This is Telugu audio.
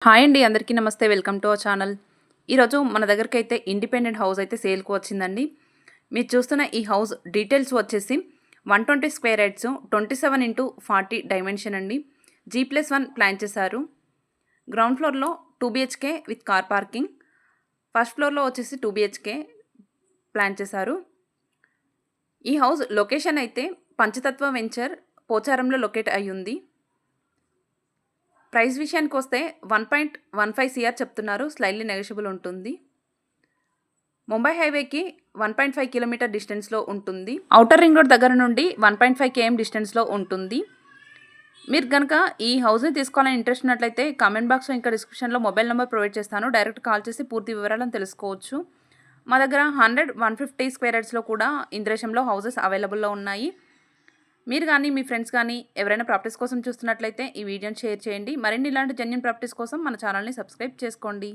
హాయ్ అండి, అందరికీ నమస్తే. Welcome to our channel. ఈరోజు మన దగ్గరకైతే ఇండిపెండెంట్ హౌస్ అయితే సేల్కి వచ్చిందండి. మీరు చూస్తున్న ఈ హౌస్ డీటెయిల్స్ వచ్చేసి 120 స్క్వేర్ యార్డ్స్ 27x40 డైమెన్షన్ అండి. G+1 ప్లాన్ చేశారు. గ్రౌండ్ ఫ్లోర్లో 2 BHK with car parking, first ఫ్లోర్లో వచ్చేసి 2 BHK ప్లాన్ చేశారు. ఈ హౌస్ లొకేషన్ అయితే పంచతత్వ వెంచర్ పోచారంలో లొకేట్ అయ్యి ఉంది. ప్రైస్ విషయానికి వస్తే 1.15 CR చెప్తున్నారు. స్లైడ్లీ నెగోషియబుల్ ఉంటుంది. ముంబై హైవేకి 1.5 కిలోమీటర్ డిస్టెన్స్లో ఉంటుంది. ఔటర్ రింగ్ రోడ్ దగ్గర నుండి 1.5 km డిస్టెన్స్లో ఉంటుంది. మీరు కనుక ఈ హౌస్ని తీసుకోవాలని ఇంట్రెస్ట్ ఉన్నట్లయితే కామెంట్ బాక్స్లో ఇంకా డిస్క్రిప్షన్లో మొబైల్ నెంబర్ ప్రొవైడ్ చేస్తాను. డైరెక్ట్ కాల్ చేసి పూర్తి వివరాలను తెలుసుకోవచ్చు. మా దగ్గర 100-150 స్క్వేర్ యార్డ్స్లో కూడా ఇంద్రేశంలో హౌసెస్ అవైలబుల్లో ఉన్నాయి. మీరు కానీ మీ ఫ్రెండ్స్ కానీ ఎవరైనా ప్రాపర్టీస్ కోసం చూస్తున్నట్లయితే ఈ వీడియోని షేర్ చేయండి. మరిన్ని ఇలాంటి జెన్యూన్ ప్రాపర్టీస్ కోసం మన ఛానల్ని సబ్స్క్రైబ్ చేసుకోండి.